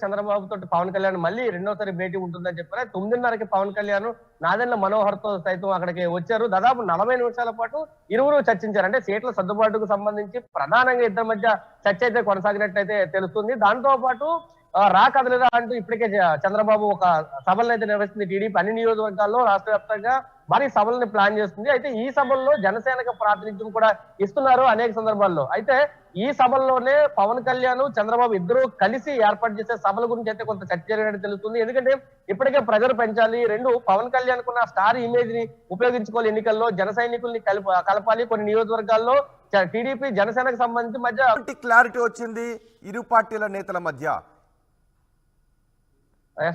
చంద్రబాబు తోటి పవన్ కళ్యాణ్ మళ్ళీ రెండోసారి భేటీ ఉంటుందని చెప్పారు. 9:30కి పవన్ కళ్యాణ్ నాదెండ్ల మనోహర్ తో సైతం అక్కడికి వచ్చారు. దాదాపు 40 నిమిషాల పాటు ఇరువురు చర్చించారు. అంటే సీట్ల సర్దుబాటుకు సంబంధించి ప్రధానంగా ఇద్దరి మధ్య చర్చ అయితే కొనసాగినట్లయితే తెలుస్తుంది. దాంతో పాటు రా కదలిరా అంటూ ఇప్పటికే చంద్రబాబు ఒక సభలను అయితే నిర్వహిస్తుంది. టీడీపీ అన్ని నియోజకవర్గాల్లో రాష్ట్ర వ్యాప్తంగా భారీ సభలను ప్లాన్ చేస్తుంది. అయితే ఈ సభల్లో జనసేనకు ప్రాతినిధ్యం కూడా ఇస్తున్నారు అనేక సందర్భాల్లో. అయితే ఈ సభల్లోనే పవన్ కళ్యాణ్ చంద్రబాబు ఇద్దరు కలిసి ఏర్పాటు చేసే సభల గురించి అయితే కొంత చర్చ జరిగినట్టు తెలుస్తుంది. ఎందుకంటే ఇప్పటికే ప్రజలు పెంచాలి, రెండు పవన్ కళ్యాణ్ కున్న స్టార్ ఇమేజ్ ని ఉపయోగించుకోవాలి, ఎన్నికల్లో జన సైనికుల్ని కలపాలి, కొన్ని నియోజకవర్గాల్లో టీడీపీ జనసేనకు సంబంధించి మధ్య క్లారిటీ వచ్చింది ఇరు పార్టీల నేతల మధ్య.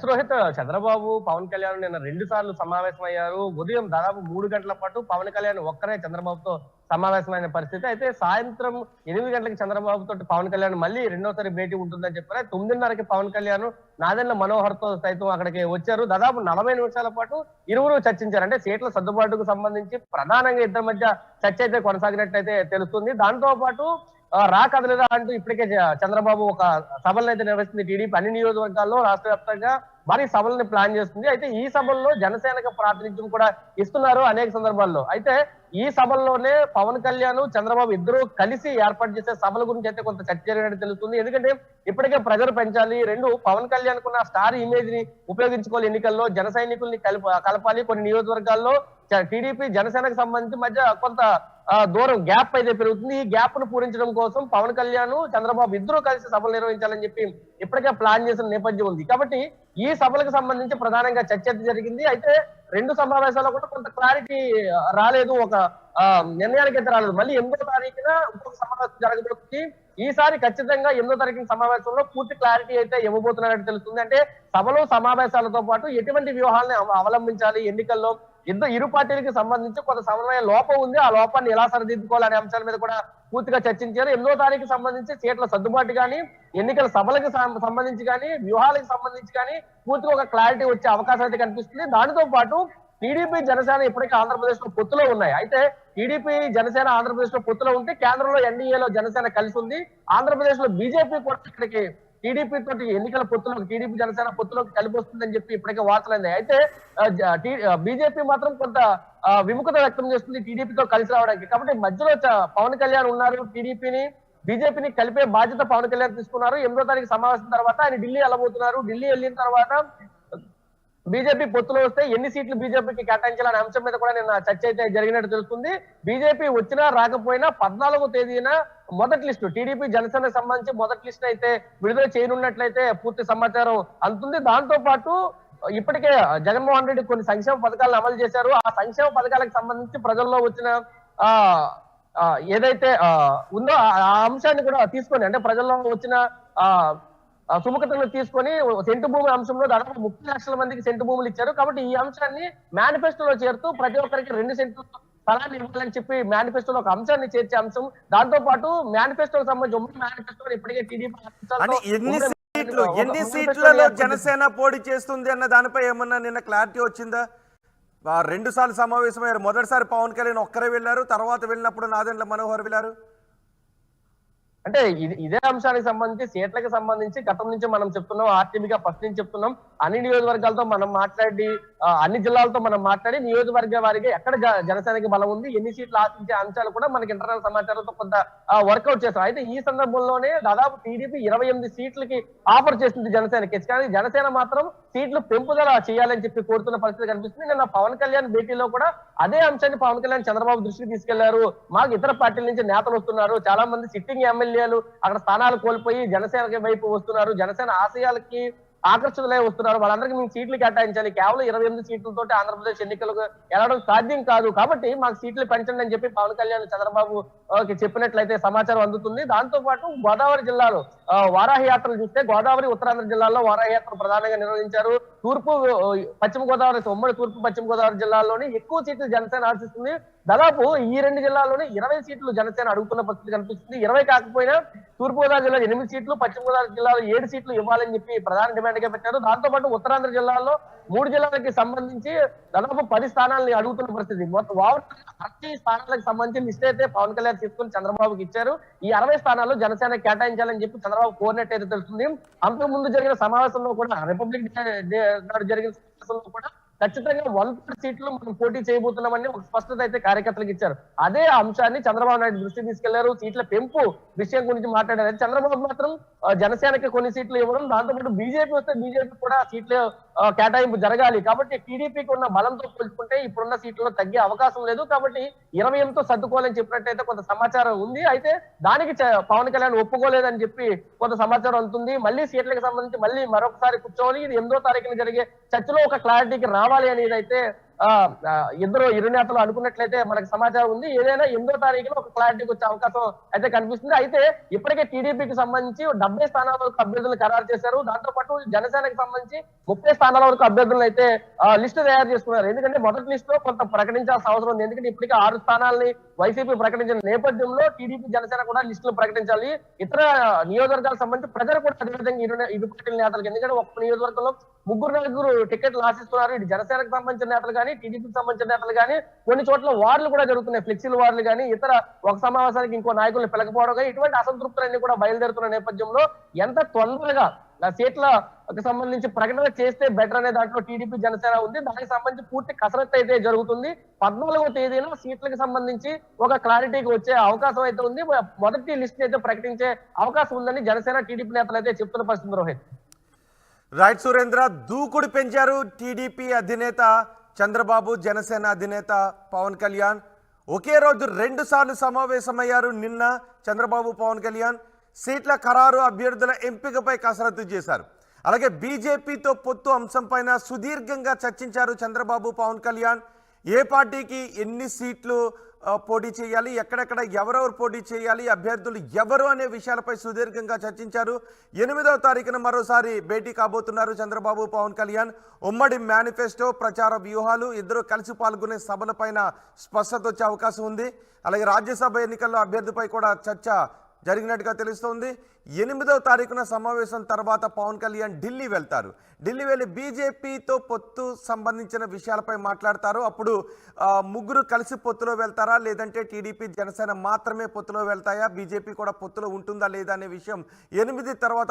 రోహిత్, చంద్రబాబు పవన్ కళ్యాణ్ నిన్న 2 సార్లు సమావేశమయ్యారు. ఉదయం దాదాపు 3 గంటల పాటు పవన్ కళ్యాణ్ ఒక్కరే చంద్రబాబుతో సమావేశమైన పరిస్థితి. అయితే సాయంత్రం 8 గంటలకు చంద్రబాబు తోటి పవన్ కళ్యాణ్ మళ్ళీ రెండోసారి భేటీ ఉంటుందని చెప్పారు. 9:30కి పవన్ కళ్యాణ్ నాదెండ్ల మనోహర్ తో సైతం అక్కడికి వచ్చారు. దాదాపు 40 నిమిషాల పాటు ఇరువురు చర్చించారు. అంటే సీట్ల సర్దుబాటుకు సంబంధించి ప్రధానంగా ఇద్దరి మధ్య చర్చ అయితే కొనసాగినట్లయితే తెలుస్తుంది. దాంతో పాటు రా కదలిరా అంటూ ఇప్పటికే చంద్రబాబు ఒక సభలను అయితే నిర్వహిస్తుంది. టీడీపీ అన్ని నియోజకవర్గాల్లో రాష్ట్ర వ్యాప్తంగా భారీ సభలను ప్లాన్ చేస్తుంది. అయితే ఈ సభల్లో జనసేనకు ప్రాతినిధ్యం కూడా ఇస్తున్నారు అనేక సందర్భాల్లో. అయితే ఈ సభల్లోనే పవన్ కళ్యాణ్ చంద్రబాబు ఇద్దరు కలిసి ఏర్పాటు చేసే సభల గురించి అయితే కొంత చర్చ జరిగినట్టు తెలుస్తుంది. ఎందుకంటే ఇప్పటికే ప్రజలు పెంచాలి, రెండు పవన్ కళ్యాణ్ కున్న స్టార్ ఇమేజ్ ని ఉపయోగించుకోవాలి, ఎన్నికల్లో జన సైనికుల్ని కలపాలి, కొన్ని నియోజకవర్గాల్లో టీడీపీ జనసేనకు సంబంధించి మధ్య కొంత దూరం గ్యాప్ అయితే పెరుగుతుంది. ఈ గ్యాప్ ను పూరించడం కోసం పవన్ కళ్యాణ్ చంద్రబాబు ఇద్దరు కలిసి సభలు నిర్వహించాలని చెప్పి ఇప్పటికే ప్లాన్ చేసిన నేపథ్యం ఉంది. కాబట్టి ఈ సభలకు సంబంధించి ప్రధానంగా చర్చ జరిగింది. అయితే 2 సమావేశాల్లో కూడా కొంత క్లారిటీ రాలేదు, ఒక నిర్ణయానికి అయితే రాలేదు. మళ్ళీ 8వ తారీఖున ఇంకొక సమావేశం జరగబోతుంది. ఈసారి ఖచ్చితంగా 8వ తారీఖు సమావేశంలో పూర్తి క్లారిటీ అయితే ఇవ్వబోతున్నట్టు తెలుస్తుంది. అంటే సభలు సమావేశాలతో పాటు ఎటువంటి వ్యూహాలను అవలంబించాలి, ఎన్నికల్లో ఇరు పార్టీలకు సంబంధించి కొంత సమన్వయ లోపం ఉంది, ఆ లోపాన్ని ఎలా సరిదిద్దుకోవాలనే అంశాల మీద కూడా పూర్తిగా చర్చించారు. 8వ తారీఖు సంబంధించి సీట్ల సర్దుబాటు కానీ, ఎన్నికల సభలకు సంబంధించి కానీ, వ్యూహాలకు సంబంధించి కానీ పూర్తిగా ఒక క్లారిటీ వచ్చే అవకాశం అయితే కనిపిస్తుంది. దానితో పాటు టీడీపీ జనసేన ఇప్పటికీ ఆంధ్రప్రదేశ్ లో పొత్తులో ఉన్నాయి. అయితే టీడీపీ జనసేన ఆంధ్రప్రదేశ్ లో పొత్తులో ఉంటే కేంద్రంలో ఎన్డీఏలో జనసేన కలిసి ఉంది. ఆంధ్రప్రదేశ్ లో బీజేపీ కూడా ఇక్కడికి టీడీపీ తోటి ఎన్నికల పొత్తులో టీడీపీ జనసేన పొత్తులోకి కలిపి వస్తుందని చెప్పి ఇప్పటికే వార్తలైంది. అయితే బీజేపీ మాత్రం కొంత విముఖత వ్యక్తం చేస్తుంది టీడీపీతో కలిసి రావడానికి. కాబట్టి మధ్యలో పవన్ కళ్యాణ్ ఉన్నారు, బీజేపీని కలిపే బాధ్యత పవన్ కళ్యాణ్ తీసుకున్నారు. 8వ తారీఖు సమావేశం తర్వాత ఆయన ఢిల్లీ వెళ్ళబోతున్నారు. ఢిల్లీ వెళ్ళిన తర్వాత బీజేపీ పొత్తులో వస్తే ఎన్ని సీట్లు బీజేపీకి కేటాయించాలనే అంశం మీద కూడా నిన్న చర్చ అయితే జరిగినట్టు తెలుస్తుంది. బీజేపీ వచ్చినా రాకపోయినా 14వ తేదీన మొదటి లిస్టు టీడీపీ జనసేనకు సంబంధించి మొదటి లిస్ట్ అయితే విడుదల చేయనున్నట్లయితే పూర్తి సమాచారం అందుతుంది. దాంతో పాటు ఇప్పటికే జగన్మోహన్ రెడ్డి కొన్ని సంక్షేమ పథకాలను అమలు చేశారు. ఆ సంక్షేమ పథకాలకు సంబంధించి ప్రజల్లో వచ్చిన ఏదైతే ఉందో ఆ అంశాన్ని కూడా తీసుకొని, అంటే ప్రజల్లో వచ్చిన సుముఖతను తీసుకొని సెంటు భూమి అంశంలో దాదాపు 30 లక్షల మందికి సెంటు భూములు ఇచ్చారు. కాబట్టి ఈ అంశాన్ని మేనిఫెస్టోలో చేరుతూ ప్రతి ఒక్కరికి 2 సెంట్లు స్థలాన్ని ఇవ్వాలని చెప్పి మేనిఫెస్టోలో ఒక అంశాన్ని చేర్చే అంశం. దాంతో పాటు మేనిఫెస్టోకి సంబంధించి ఉమ్మడి మేనిఫెస్టో ఇప్పటికే టీడీపీ ఎన్ని సీట్లలో జనసేన పోటీ చేస్తుంది అన్న దానిపై ఏమన్నా నిన్న క్లారిటీ వచ్చిందా? 2 సార్లు సమావేశమయ్యారు. మొదటిసారి పవన్ కళ్యాణ్ ఒక్కరే వెళ్ళారు, తర్వాత వెళ్ళినప్పుడు నాదెండ్ల మనోహర్ వెళ్ళారు. అంటే ఇదే అంశానికి సంబంధించి సీట్లకు సంబంధించి గతం నుంచి మనం చెప్తున్నాం, ఆర్టీబీగా ఫస్ట్ నుంచి చెప్తున్నాం. అన్ని నియోజకవర్గాలతో మనం మాట్లాడి, అన్ని జిల్లాలతో మనం మాట్లాడి నియోజకవర్గ వారికి ఎక్కడ జనసేనకి బలం ఉంది, ఎన్ని సీట్లు ఆశించే అంశాలు కూడా మనకి ఇంటర్నల్ సమాచారంతో కొంత వర్కౌట్ చేస్తాం. అయితే ఈ సందర్భంలోనే దాదాపు టీడీపీ 28 సీట్లకి ఆఫర్ చేస్తుంది జనసేనకి. కానీ జనసేన మాత్రం సీట్లు పెంపుదల చేయాలని చెప్పి కోరుతున్న పరిస్థితి కనిపిస్తుంది. నిన్న పవన్ కళ్యాణ్ భేటీలో కూడా అదే అంశాన్ని పవన్ కళ్యాణ్ చంద్రబాబు దృష్టికి తీసుకెళ్లారు. మాకు ఇతర పార్టీల నుంచి నేతలు వస్తున్నారు, చాలా మంది సిట్టింగ్ ఎమ్మెల్యేలు అక్కడ స్థానాలు కోల్పోయి జనసేన వైపు వస్తున్నారు, జనసేన ఆశయాలకి ఆకర్షితులై వస్తున్నారు, వాళ్ళందరికీ మేము సీట్లు కేటాయించాలి, కేవలం 28 సీట్లతో ఆంధ్రప్రదేశ్ ఎన్నికలకు వెళ్ళడం సాధ్యం కాదు, కాబట్టి మాకు సీట్లు పెంచండి అని చెప్పి పవన్ కళ్యాణ్ చంద్రబాబు చెప్పినట్లయితే సమాచారం అందుతుంది. దాంతో పాటు గోదావరి జిల్లాలో వారాహి యాత్రలు చూస్తే గోదావరి ఉత్తరాంధ్ర జిల్లాలో వారాహి యాత్ర ప్రధానంగా నిర్వహించారు. తూర్పు పశ్చిమ గోదావరి, ఉమ్మడి తూర్పు పశ్చిమ గోదావరి జిల్లాలోని ఎక్కువ సీట్లు జనసేన ఆశిస్తుంది. దాదాపు ఈ 2 జిల్లాల్లోనే 20 సీట్లు జనసేన అడుగుతున్న పరిస్థితి కనిపిస్తుంది. 20 కాకపోయినా తూర్పుగోదావరి జిల్లాలో 8 సీట్లు, పశ్చిమ గోదావరి జిల్లాలో 7 సీట్లు ఇవ్వాలని చెప్పి ప్రధాన డిమాండ్ గా పెట్టారు. దాంతో పాటు ఉత్తరాంధ్ర జిల్లాలో 3 జిల్లాలకి సంబంధించి దాదాపు 10 స్థానాలని అడుగుతున్న పరిస్థితి. మొత్తం ఓవరాల్ 60 స్థానాలకు సంబంధించి లిస్ట్ అయితే పవన్ కళ్యాణ్ తీసుకుని చంద్రబాబుకి ఇచ్చారు. ఈ 60 స్థానాల్లో జనసేన కేటాయించాలని చెప్పి చంద్రబాబు కోరినట్టు అయితే తెలుస్తుంది. అంతకు ముందు జరిగిన సమావేశంలో కూడా రిపబ్లిక్ డే నాడు జరిగిన సమావేశంలో కూడా ఖచ్చితంగా 100 సీట్లు మనం పోటీ చేయబోతున్నామని ఒక స్పష్టత అయితే కార్యకర్తలకు ఇచ్చారు. అదే అంశాన్ని చంద్రబాబు నాయుడు దృష్టికి తీసుకెళ్లారు. సీట్ల పెంపు విషయం గురించి మాట్లాడారు. చంద్రబాబు మాత్రం జనసేనకి కొన్ని సీట్లు ఇవ్వడం, దాంతోపాటు బీజేపీ వస్తే బీజేపీ కూడా సీట్లు కేటాయింపు జరగాలి. కాబట్టి టీడీపీకి ఉన్న బలంతో పోల్చుకుంటే ఇప్పుడున్న సీట్లలో తగ్గే అవకాశం లేదు. కాబట్టి 28తో సర్దుకోవాలని చెప్పినట్టయితే కొంత సమాచారం ఉంది. అయితే దానికి పవన్ కళ్యాణ్ ఒప్పుకోలేదని చెప్పి కొంత సమాచారం అందుతుంది. మళ్ళీ సీట్లకు సంబంధించి మళ్ళీ మరొకసారి కూర్చోవాలి. ఇది 8వ తారీఖున జరిగే చర్చలో ఒక క్లారిటీకి రావాలి అనేది అయితే ఇరు నేతలు అనుకున్నట్లయితే మనకు సమాచారం ఉంది. ఏదైనా 8వ తారీఖున ఒక క్లారిటీకి వచ్చే అవకాశం అయితే కనిపిస్తుంది. అయితే ఇప్పటికే టీడీపీకి సంబంధించి 70 స్థానాల వరకు అభ్యర్థులను ఖరారు చేశారు. దాంతో పాటు జనసేనకి సంబంధించి 30 స్థానాల వరకు అభ్యర్థులను అయితే లిస్టు తయారు చేసుకున్నారు. ఎందుకంటే మొదటి లిస్ట్ లో కొంత ప్రకటించాల్సిన అవసరం ఉంది. ఎందుకంటే ఇప్పటికే 6 స్థానాలని వైసీపీ ప్రకటించిన నేపథ్యంలో టీడీపీ జనసేన కూడా లిస్టులు ప్రకటించాలి. ఇతర నియోజకవర్గాలకు సంబంధించి ప్రజలు కూడా అదేవిధంగా ఇరు పార్టీల నేతలకు, ఎందుకంటే ఒక నియోజకవర్గంలో 3-4 టికెట్లు ఆశిస్తున్నారు. ఇటు జనసేనకు సంబంధించిన నేతలు కానీ, టీడీపీకి సంబంధించిన నేతలు కానీ, కొన్ని చోట్ల వార్లు కూడా జరుగుతున్నాయి. ఫ్లెక్సీల వార్లు కానీ, ఇతర ఒక సమావేశానికి ఇంకో నాయకులను పిలకపోవడం కానీ, ఇటువంటి అసంతృప్తులన్నీ కూడా బయలుదేరుతున్న నేపథ్యంలో ఎంత తొందరగా సీట్లకు సంబంధించి ప్రకటన చేస్తే బెటర్ అనే దాంట్లో టీడీపీ జనసేన ఉంది. దానికి సంబంధించి పూర్తి కసరత్తు అయితే జరుగుతుంది. 14వ తేదీన సీట్లకు సంబంధించి ఒక క్లారిటీకి వచ్చే అవకాశం అయితే ఉంది. మొదటి లిస్ట్ అయితే ప్రకటించే అవకాశం ఉందని జనసేన టీడీపీ నేతలు అయితే చెప్తున్న పరిస్థితి. రోహిత్. రైట్ సురేంద్ర, దూకుడు పెంచారు టీడీపీ అధినేత చంద్రబాబు, జనసేన అధినేత పవన్ కళ్యాణ్. ఒకే రోజు 2 సార్లు సమావేశమయ్యారు. నిన్న చంద్రబాబు, పవన్ కళ్యాణ్ సీట్ల ఖరారు, అభ్యర్థుల ఎంపికపై కసరత్తు చేశారు. అలాగే బీజేపీతో పొత్తు అంశంపైన సుదీర్ఘంగా చర్చించారు చంద్రబాబు, పవన్ కళ్యాణ్. ఏ పార్టీకి ఎన్ని సీట్లు పోటీ చేయాలి, ఎక్కడెక్కడ ఎవరెవరు పోటీ చేయాలి, అభ్యర్థులు ఎవరు అనే విషయాలపై సుదీర్ఘంగా చర్చించారు. 8వ తారీఖున మరోసారి భేటీ కాబోతున్నారు చంద్రబాబు, పవన్ కళ్యాణ్. ఉమ్మడి మేనిఫెస్టో, ప్రచార వ్యూహాలు, ఇద్దరు కలిసి పాల్గొనే సభలపైన స్పష్టత వచ్చే అవకాశం ఉంది. అలాగే రాజ్యసభ ఎన్నికల్లో అభ్యర్థిపై కూడా చర్చ జరిగినట్టుగా తెలుస్తోంది. 8వ తారీఖున సమావేశం తర్వాత పవన్ కళ్యాణ్ ఢిల్లీ వెళ్తారు. ఢిల్లీ వెళ్ళి బీజేపీతో పొత్తు సంబంధించిన విషయాలపై మాట్లాడతారు. అప్పుడు ముగ్గురు కలిసి పొత్తులో వెళ్తారా, లేదంటే టీడీపీ, జనసేన మాత్రమే పొత్తులో వెళ్తాయా, బీజేపీ కూడా పొత్తులో ఉంటుందా లేదా అనే విషయం 8 తర్వాత